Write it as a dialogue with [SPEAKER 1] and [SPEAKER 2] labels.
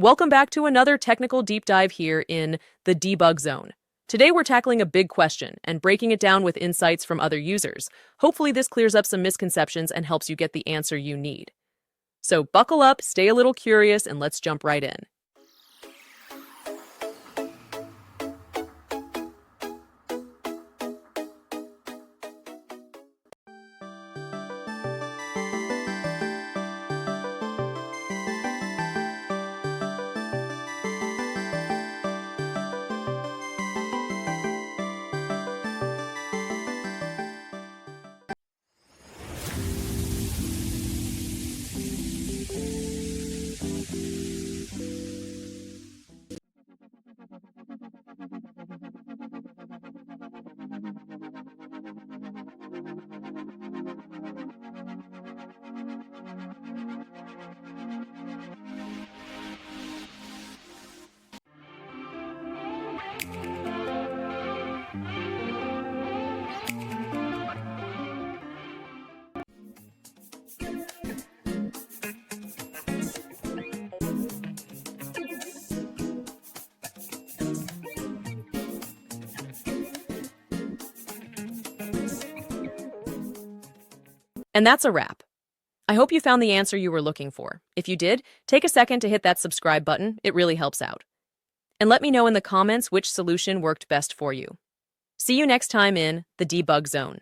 [SPEAKER 1] Welcome back to another technical deep dive here in the debug zone. Today we're tackling a big question and breaking it down with insights from other users. Hopefully this clears up some misconceptions and helps you get the answer you need. So buckle up, stay a little curious, and let's jump right in. And that's a wrap. I hope you found the answer you were looking for. If you did, take a second to hit that subscribe button. It really helps out. And let me know in the comments which solution worked best for you. See you next time in the debug zone.